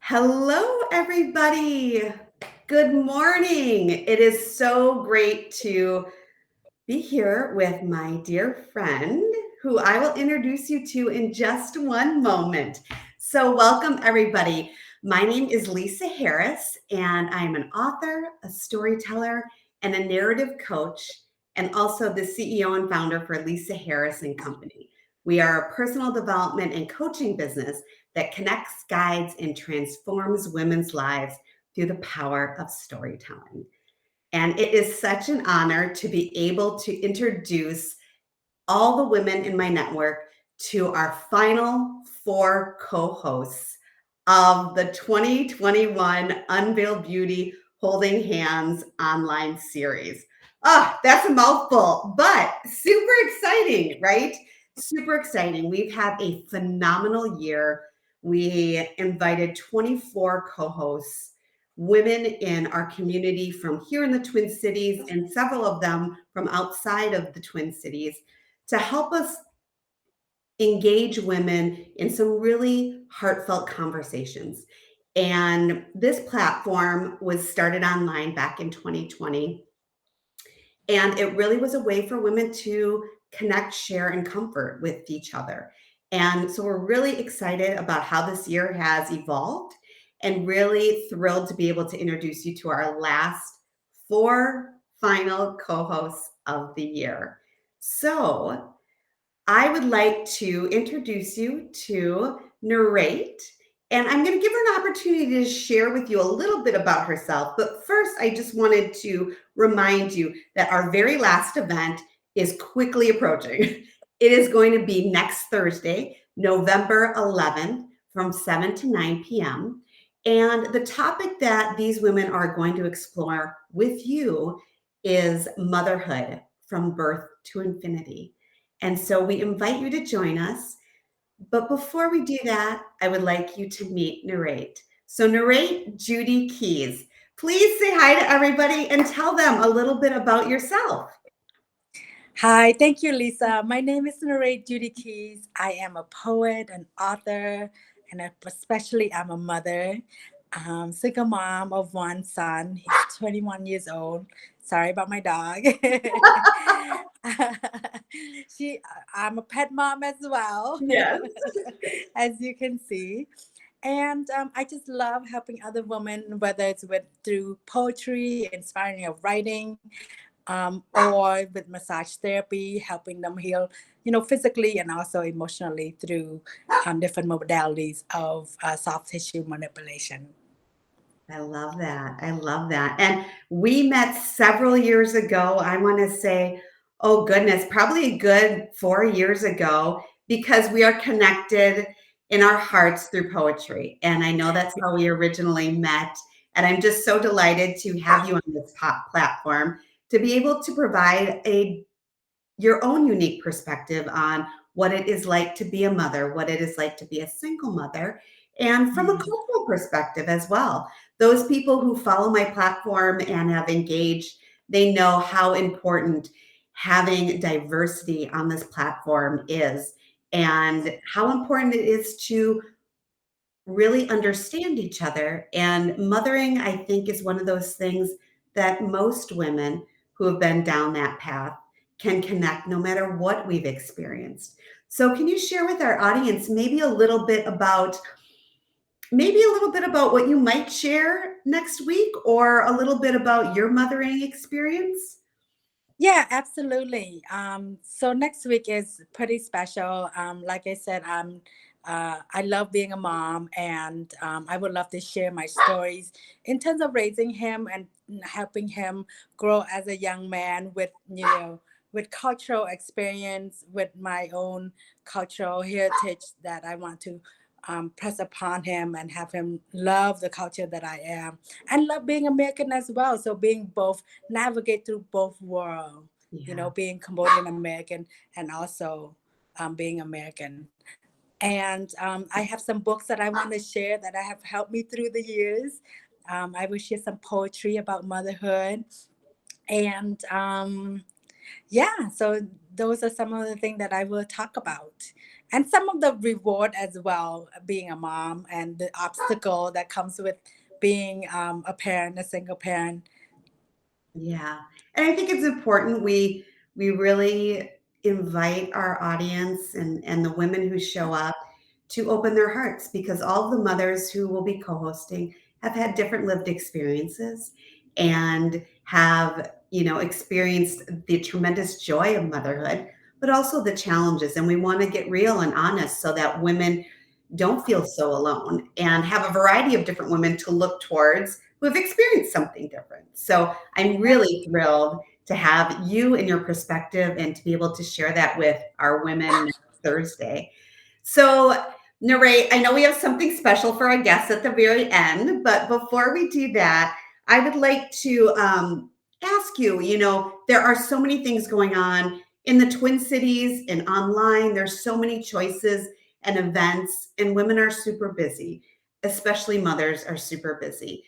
Hello, everybody. Good morning. It is so great to be here with my dear friend who I will introduce you to in just one moment. So, welcome, everybody. My name is Lisa Harris, and I'm an author, a storyteller, and a narrative coach, and also the CEO and founder for Lisa Harris and Company. We are a personal development and coaching business that connects, guides, and transforms women's lives through the power of storytelling. And it is such an honor to be able to introduce all the women in my network to our final four co hosts of the 2021 Unveiled Beauty Holding Hands online series. Oh, that's a mouthful, but super exciting, right? Super exciting. We've had a phenomenal year. We invited 24 co hosts, women in our community from here in the Twin Cities, and several of them from outside of the Twin Cities to help us engage women in some really heartfelt conversations. And this platform was started online back in 2020. And it really was a way for women to connect, share, and comfort with each other. And so we're really excited about how this year has evolved and really thrilled to be able to introduce you to our last four final co hosts of the year. So, I would like to introduce you to Narate, and I'm going to give her an opportunity to share with you a little bit about herself. But first, I just wanted to remind you that our very last event is quickly approaching. It is going to be next Thursday, November 11th, from 7 to 9 p.m. And the topic that these women are going to explore with you is motherhood from birth to infinity. And so we invite you to join us. But before we do that, I would like you to meet Narate. So, Narate Judy Keys, please say hi to everybody and tell them a little bit about yourself. Hi, thank you, Lisa. My name is Narate Judy Keys. I am a poet, an author, and especially I'm a mother. Single mom of one son. He's 21 years old. Sorry about my dog. she, I'm a pet mom as well, Yes. as you can see. And I just love helping other women, whether it's through poetry, inspiring of writing, or with massage therapy, helping them heal, physically and also emotionally through different modalities of soft tissue manipulation. I love that. I love that. And we met several years ago. I want to say, oh goodness, probably a good 4 years ago, because we are connected in our hearts through poetry. And I know that's how we originally met. And I'm just so delighted to have you on this platform to be able to provide a your own unique perspective on what it is like to be a mother, what it is like to be a single mother, and from a Mm. cultural perspective as well. Those people who follow my platform and have engaged, they know how important having diversity on this platform is and how important it is to really understand each other. And mothering, I think, is one of those things that most women who have been down that path can connect no matter what we've experienced. So, can you share with our audience maybe a little bit about what you might share next week or a little bit about your mothering experience? Yeah, absolutely. So next week is pretty special. Like I said, I love being a mom, and I would love to share my stories in terms of raising him and helping him grow as a young man with, with cultural experience, with my own cultural heritage that I want to press upon him and have him love the culture that I am and love being American as well. So being both, navigate through both worlds, Yeah. being Cambodian American and also being American. And I have some books that I want to share that have helped me through the years. I will share some poetry about motherhood. And yeah, so those are some of the things that I will talk about. and some of the reward as well, being a mom and the obstacle that comes with being a parent, a single parent. Yeah. And I think it's important we really invite our audience and the women who show up to open their hearts, because all of the mothers who will be co-hosting have had different lived experiences and have, experienced the tremendous joy of motherhood, but also the challenges. And we want to get real and honest so that women don't feel so alone and have a variety of different women to look towards who have experienced something different. So I'm really thrilled to have you and your perspective and to be able to share that with our women next Thursday. So, Narate, I know we have something special for our guests at the very end, but before we do that, I would like to ask you, there are so many things going on in the Twin Cities and online. There's so many choices and events, and women are super busy, especially mothers are super busy.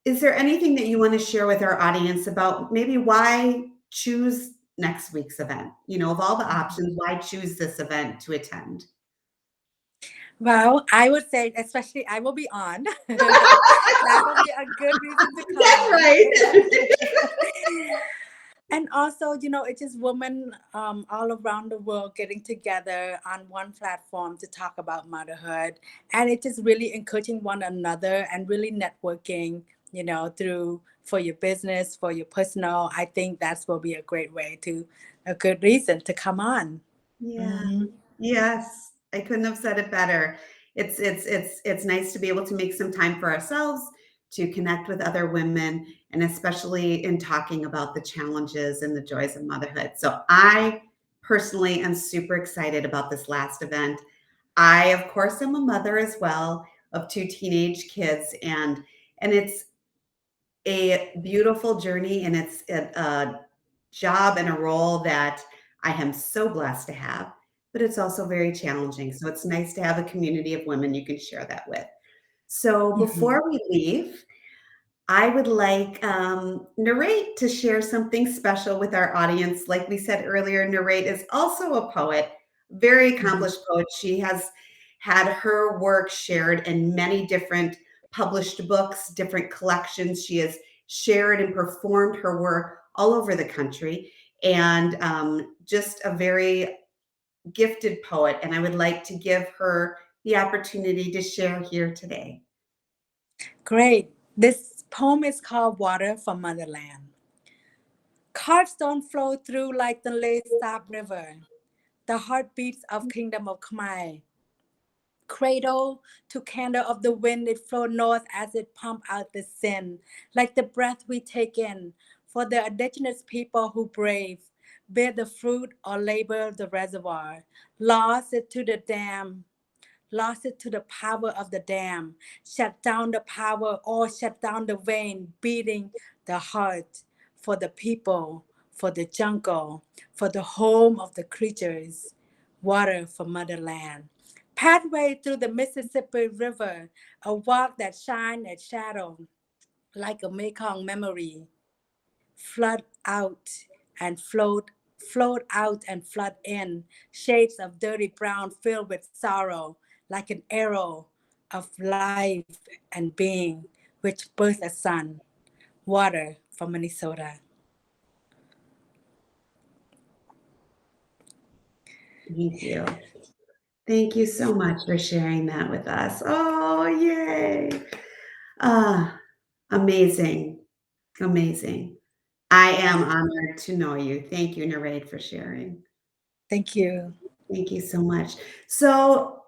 Is there anything that you want to share with our audience about maybe why choose next week's event? Of all the options, why choose this event to attend? Well, I would say, especially I will be on. That will be a good reason to come That's on. right. And also, it's just women all around the world getting together on one platform to talk about motherhood. And it's just really encouraging one another and really networking, through for your business, for your personal. I think that's will be a great way to, a good reason to come on. Yeah. Hmm. Yes, I couldn't have said it better. It's nice to be able to make some time for ourselves, to connect with other women, and especially in talking about the challenges and the joys of motherhood. So I personally am super excited about this last event. I, of course, am a mother as well of two teenage kids, and it's a beautiful journey, and it's a job and a role that I am so blessed to have, but it's also very challenging. So it's nice to have a community of women you can share that with. So Hmm. before we leave, I would like Narate to share something special with our audience. Like we said earlier, Narate is also a poet, very Hmm. accomplished poet. She has had her work shared in many different published books, different collections. She has shared and performed her work all over the country, and just a very gifted poet. And I would like to give her the opportunity to share here today. Great. This poem is called Water from Motherland. Cards don't flow through like the Lesab River, the heartbeats of Kingdom of Khmer. Cradle to candle of the wind, it flowed north as it pumped out the sin, like the breath we take in. For the indigenous people who brave, bear the fruit or labor the reservoir, lost it to the dam, lost it to the power of the dam, shut down the power or shut down the vein, beating the heart for the people, for the jungle, for the home of the creatures, water for motherland. Pathway through the Mississippi River, a walk that shine at shadow like a Mekong memory, flood out and float out and flood in, shades of dirty brown filled with sorrow, like an arrow of life and being, which birth a son, water from Minnesota. Thank you. Thank you so much for sharing that with us. Oh, yay. Ah, amazing. Amazing. I am Yeah, honored to know you. Thank you, Narade, for sharing. thank you. Thank you so much. So,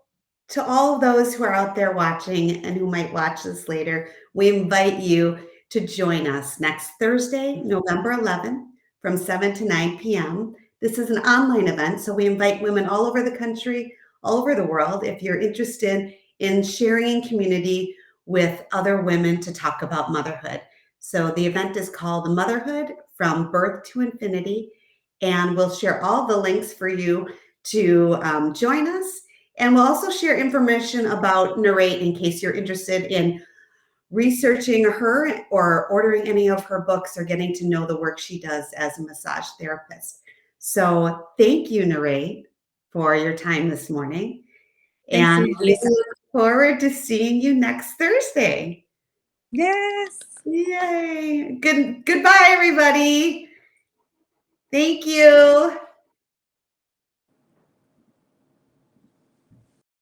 to all of those who are out there watching and who might watch this later, we invite you to join us next Thursday, November 11th, from 7 to 9 p.m. This is an online event, so we invite women all over the country, all over the world, if you're interested in sharing in community with other women to talk about motherhood. So, the event is called Motherhood from Birth to Infinity, and we'll share all the links for you to join us. And we'll also share information about Narate in case you're interested in researching her or ordering any of her books or getting to know the work she does as a massage therapist. So thank you, Narate. for your time this morning. Thank And you, we Lisa. look forward to seeing you next Thursday. Yes. Yay. Goodbye, everybody. Thank you.